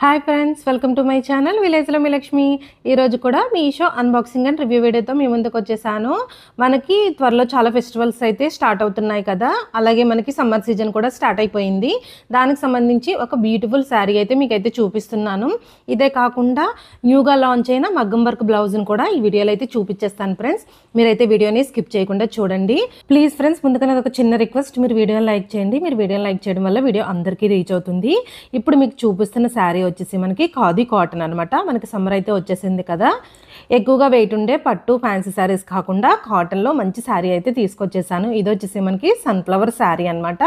Hi friends, welcome to my channel విలేజ్లో మీ లక్ష్మి. ఈరోజు కూడా మీషో అన్బాక్సింగ్ అండ్ రివ్యూ వీడియోతో మీ ముందుకు వచ్చేసాను. మనకి త్వరలో చాలా ఫెస్టివల్స్ అయితే స్టార్ట్ అవుతున్నాయి కదా, అలాగే మనకి సమ్మర్ సీజన్ కూడా స్టార్ట్ అయిపోయింది. దానికి సంబంధించి ఒక బ్యూటిఫుల్ శారీ అయితే మీకైతే చూపిస్తున్నాను. ఇదే కాకుండా న్యూగా లాంచ్ అయిన మగ్గం వర్క్ బ్లౌజ్ని కూడా ఈ వీడియోలో అయితే చూపించేస్తాను ఫ్రెండ్స్. మీరైతే వీడియోని స్కిప్ చేయకుండా చూడండి ప్లీజ్ ఫ్రెండ్స్. ముందుగా ఒక చిన్న రిక్వెస్ట్, మీరు వీడియోని లైక్ చేయండి. మీరు వీడియోని లైక్ చేయడం వల్ల వీడియో అందరికీ రీచ్ అవుతుంది. ఇప్పుడు మీకు చూపిస్తున్న శారీ వచ్చేసి మనకి ఖాదీ కాటన్ అనమాట. మనకి సమ్మర్ అయితే వచ్చేసింది కదా, ఎక్కువగా వెయిట్ ఉండే పట్టు ఫ్యాన్సీ శారీస్ కాకుండా కాటన్లో మంచి శారీ అయితే తీసుకొచ్చేసాను. ఇది వచ్చేసి మనకి సన్ఫ్లవర్ శారీ అనమాట.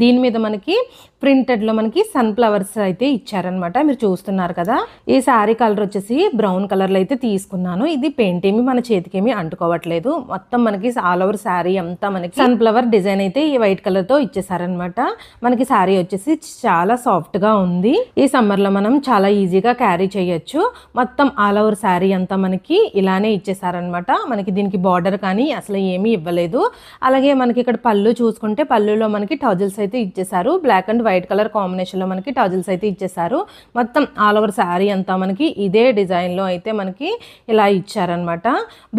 దీని మీద మనకి ప్రింటెడ్లో మనకి సన్ఫ్లవర్స్ అయితే ఇచ్చారనమాట. మీరు చూస్తున్నారు కదా, ఈ శారీ కలర్ వచ్చేసి బ్రౌన్ కలర్లో అయితే తీసుకున్నాను. ఇది పెయింట్ ఏమి మన చేతికేమి అంటుకోవట్లేదు. మొత్తం మనకి ఆల్ ఓవర్ శారీ అంతా మనకి సన్ఫ్లవర్ డిజైన్ అయితే ఈ వైట్ కలర్తో ఇచ్చేసారనమాట. మనకి శారీ వచ్చేసి చాలా సాఫ్ట్గా ఉంది. ఈ సమ్మర్లో మనం చాలా ఈజీగా క్యారీ చేయొచ్చు. మొత్తం ఆల్ ఓవర్ శారీ అంతా మనకి ఇలానే ఇచ్చేసారనమాట. మనకి దీనికి బార్డర్ కానీ అసలు ఏమీ ఇవ్వలేదు. అలాగే మనకి ఇక్కడ పళ్ళు చూసుకుంటే పళ్ళులో మనకి టజిల్స్ అయితే ఇచ్చేసారు. బ్లాక్ అండ్ వైట్ కలర్ కాంబినేషన్లో మనకి టజిల్స్ అయితే ఇచ్చేసారు. మొత్తం ఆల్ ఓవర్ శారీ అంతా మనకి ఇదే డిజైన్లో అయితే మనకి ఇలా ఇచ్చారనమాట.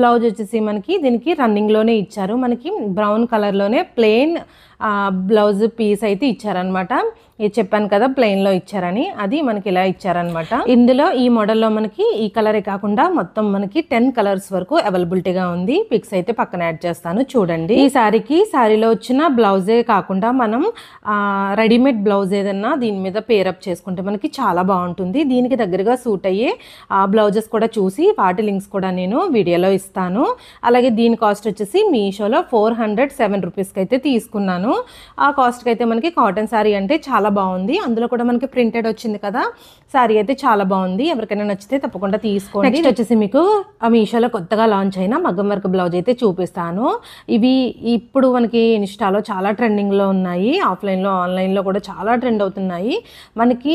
బ్లౌజ్ వచ్చేసి మనకి దీనికి రన్నింగ్లోనే ఇచ్చారు. మనకి బ్రౌన్ కలర్లోనే ప్లెయిన్ బ్లౌజ్ పీస్ అయితే ఇచ్చారనమాట. ఇది చెప్పాను కదా ప్లెయిన్లో ఇచ్చారని, అది మనకి ఇలా ఇచ్చారనమాట. ఇందులో ఈ మోడల్లో మనకి ఈ కలరే కాకుండా మొత్తం మనకి 10 కలర్స్ వరకు అవైలబిలిటీగా ఉంది. పిక్స్ అయితే పక్కన యాడ్ చేస్తాను చూడండి. ఈ శారీలో వచ్చిన బ్లౌజే కాకుండా మనం రెడీమేడ్ బ్లౌజ్ ఏదన్నా దీని మీద పేరప్ చేసుకుంటే మనకి చాలా బాగుంటుంది. దీనికి దగ్గరగా సూట్ అయ్యే బ్లౌజెస్ కూడా చూసి వాటి లింక్స్ కూడా నేను వీడియోలో ఇస్తాను. అలాగే దీని కాస్ట్ వచ్చేసి మీషోలో 407 రూపీస్కి అయితే తీసుకున్నాను. ఆ కాస్ట్కి అయితే మనకి కాటన్ శారీ అంటే చాలా బాగుంది. అందులో కూడా మనకి ప్రింటెడ్ వచ్చింది కదా, శారీ అయితే చాలా బాగుంది. ఎవరికైనా నచ్చితే తప్పకుండా తీసుకోండి. నెక్స్ట్ వచ్చేసి మీకు మీషోలో కొత్తగా లాంచ్ అయిన మగ్గం వర్క్ బ్లౌజ్ అయితే చూపిస్తాను. ఇవి ఇప్పుడు మనకి ఇన్స్టాలో చాలా ట్రెండింగ్లో ఉన్నాయి. ఆఫ్లైన్లో ఆన్లైన్లో కూడా చాలా ట్రెండ్ అవుతున్నాయి. మనకి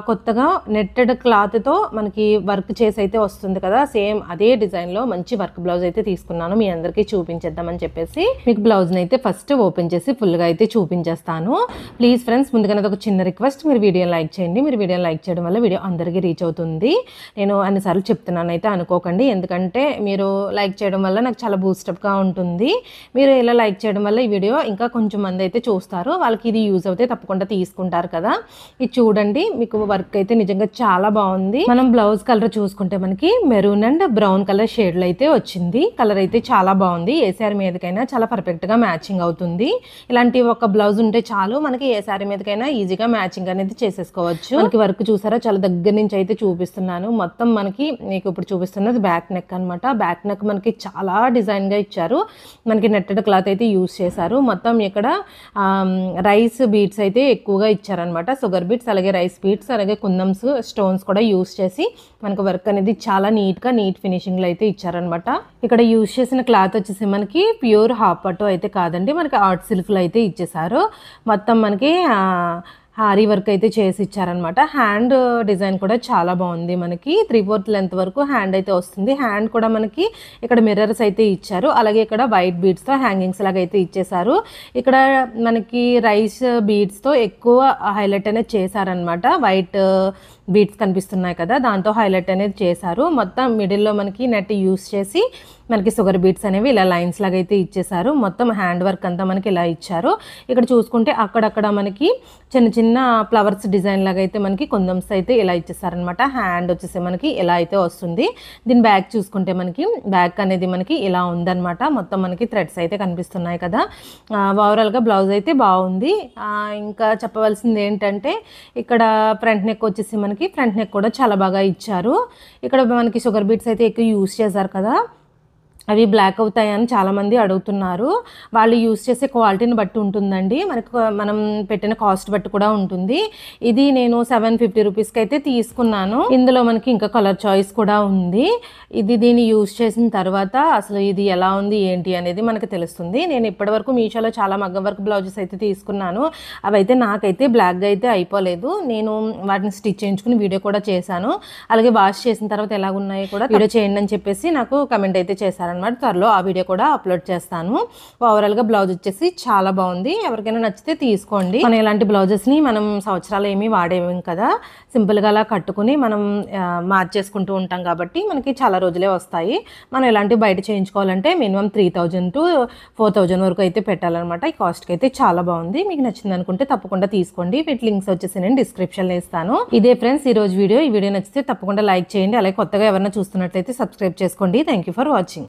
కొత్తగా నెట్టెడ్ క్లాత్తో మనకి వర్క్ చేసి అయితే వస్తుంది కదా, సేమ్ అదే డిజైన్లో మంచి వర్క్ బ్లౌజ్ అయితే తీసుకున్నాను. మీ అందరికీ చూపించేద్దామని చెప్పేసి మీకు బ్లౌజ్ని అయితే ఫస్ట్ ఓపెన్ చేసి ఫుల్గా అయితే చూపించేస్తాను. ప్లీజ్ ఫ్రెండ్స్, ముందుగానే ఒక చిన్న రిక్వెస్ట్, మీరు వీడియోని లైక్ చేయండి. మీరు వీడియోని లైక్ చేయడం వల్ల వీడియో అందరికీ రీచ్ అవుతుంది. నేను అన్నిసార్లు చెప్తున్నాను అయితే అనుకోకండి, ఎందుకంటే మీరు లైక్ చేయడం వల్ల నాకు చాలా బూస్టప్గా ఉంటుంది. మీరు ఇలా లైక్ చేయడం వల్ల ఈ వీడియో ఇంకా కొంచెం మంది అయితే చూస్తారు, వాళ్ళకి ఇది యూజ్ అవుతే తప్పకుండా తీసుకుంటారు కదా. ఇది చూడండి, మీకు వర్క్ అయితే నిజంగా చాలా బాగుంది. మనం బ్లౌజ్ కలర్ చూసుకుంటే మనకి మెరూన్ అండ్ బ్రౌన్ కలర్ షేడ్లో అయితే వచ్చింది. కలర్ అయితే చాలా బాగుంది. ఏ శారీ మీదకైనా చాలా పర్ఫెక్ట్గా మ్యాచింగ్ అవుతుంది. ఇలాంటి ఒక బ్లౌజ్ ఉంటే చాలు, మనకి ఏ శారీ మీదకైనా ఈజీగా మ్యాచింగ్ అనేది చేసేసుకోవచ్చు. మనకి వర్క్ చూసారా, చాలా దగ్గర నుంచి అయితే చూపిస్తున్నాను. మొత్తం మనకి మీకు ఇప్పుడు చూపిస్తున్నది బ్యాక్ నెక్ అనమాట. బ్యాక్ నెక్ మనకి చాలా డిజైన్గా ఇచ్చారు. మనకి నెట్టెడ్ క్లాత్ అయితే యూజ్ చేశారు. మొత్తం ఇక్కడ రైస్ బీడ్స్ అయితే ఎక్కువగా ఇచ్చారనమాట. షుగర్ బీడ్స్, అలాగే రైస్ బీడ్స్, అలాగే కుందమ్స్ స్టోన్స్ కూడా యూజ్ చేసి మనకు వర్క్ అనేది చాలా నీట్ ఫినిషింగ్లో అయితే ఇచ్చారనమాట. ఇక్కడ యూజ్ చేసిన క్లాత్ వచ్చేసి మనకి ప్యూర్ హాఫ్ పట్టు అయితే కాదండి, మనకి ఆర్ట్ సిల్క్లో అయితే ఇచ్చేసారు. మొత్తం మనకి హారీ వర్క్ అయితే చేసి ఇచ్చారనమాట. హ్యాండ్ డిజైన్ కూడా చాలా బాగుంది. మనకి 3/4 లెంత్ వరకు హ్యాండ్ అయితే వస్తుంది. హ్యాండ్ కూడా మనకి ఇక్కడ మిర్రర్స్ అయితే ఇచ్చారు. అలాగే ఇక్కడ వైట్ బీడ్స్తో హ్యాంగింగ్స్ లాగా అయితే ఇచ్చేసారు. ఇక్కడ మనకి రైస్ బీడ్స్తో ఎక్కువ హైలైట్ అనేది చేశారనమాట. వైట్ బీడ్స్ కనిపిస్తున్నాయి కదా, దాంతో హైలైట్ అనేది చేశారు. మొత్తం మిడిల్లో మనకి నెట్ యూస్ చేసి మనకి షుగర్ బీడ్స్ అనేవి ఇలా లైన్స్ లాగా అయితే ఇచ్చేసారు. మొత్తం హ్యాండ్ వర్క్ అంతా మనకి ఇలా ఇచ్చారు. ఇక్కడ చూసుకుంటే అక్కడక్కడ మనకి చిన్న ఫ్లవర్స్ డిజైన్ లాగా అయితే మనకి కుందమ్స్ అయితే ఇలా ఇచ్చేసారనమాట. హ్యాండ్ వచ్చేసి మనకి ఇలా అయితే వస్తుంది. దీని బ్యాక్ చూసుకుంటే మనకి బ్యాక్ అనేది మనకి ఇలా ఉందన్నమాట. మొత్తం మనకి థ్రెడ్స్ అయితే కనిపిస్తున్నాయి కదా. ఓవరాల్గా బ్లౌజ్ అయితే బాగుంది. ఇంకా చెప్పవలసింది ఏంటంటే ఇక్కడ ఫ్రంట్ నెక్ వచ్చేసి మనకి ఫ్రంట్ నెక్ కూడా చాలా బాగా ఇచ్చారు. ఇక్కడ మనకి షుగర్ బీడ్స్ అయితే ఎక్కువ యూజ్ చేశారు కదా, అవి బ్లాక్ అవుతాయని చాలామంది అడుగుతున్నారు. వాళ్ళు యూస్ చేసే క్వాలిటీని బట్టి ఉంటుందండి, మనకు మనం పెట్టిన కాస్ట్ బట్టి కూడా ఉంటుంది. ఇది నేను 750 రూపీస్కి అయితే తీసుకున్నాను. ఇందులో మనకి ఇంకా కలర్ చాయిస్ కూడా ఉంది. దీన్ని యూస్ చేసిన తర్వాత అసలు ఇది ఎలా ఉంది ఏంటి అనేది మనకు తెలుస్తుంది. నేను ఇప్పటివరకు మీషోలో చాలా మగ్గం వర్క్ బ్లౌజెస్ అయితే తీసుకున్నాను. అవైతే నాకైతే బ్లాక్గా అయితే అయిపోలేదు. నేను వాటిని స్టిచ్ చేయించుకుని వీడియో కూడా చేశాను. అలాగే వాష్ చేసిన తర్వాత ఎలాగున్నాయో కూడా వీడియో చేయండి అని చెప్పేసి నాకు కమెంట్ అయితే చేశారనమాట. అనమాట. త్వరలో ఆ వీడియో కూడా అప్లోడ్ చేస్తాను. ఓవరాల్గా బ్లౌజ్ వచ్చేసి చాలా బాగుంది. ఎవరికైనా నచ్చితే తీసుకోండి. మనం ఇలాంటి బ్లౌజెస్ని మనం సంవత్సరాలు ఏమీ వాడేమేం కదా, సింపుల్గా అలా కట్టుకుని మనం మార్చేసుకుంటూ ఉంటాం కాబట్టి మనకి చాలా రోజులే వస్తాయి. మనం ఇలాంటివి బయట చేయించుకోవాలంటే మినిమం 3000 to 4000 వరకు అయితే పెట్టాలన్నమాట. ఈ కాస్ట్కి అయితే చాలా బాగుంది. మీకు నచ్చింది అనుకుంటే తప్పకుండా తీసుకోండి. వీటి లింక్స్ వచ్చేసి నేను డిస్క్రిప్షన్లో ఇస్తాను. ఇదే ఫ్రెండ్స్ ఈ రోజు వీడియో. ఈ వీడియో నచ్చితే తప్పకుండా లైక్ చేయండి. అలాగే కొత్తగా ఎవరైనా చూస్తున్నట్లయితే సబ్స్క్రైబ్ చేసుకోండి. Thank you for watching.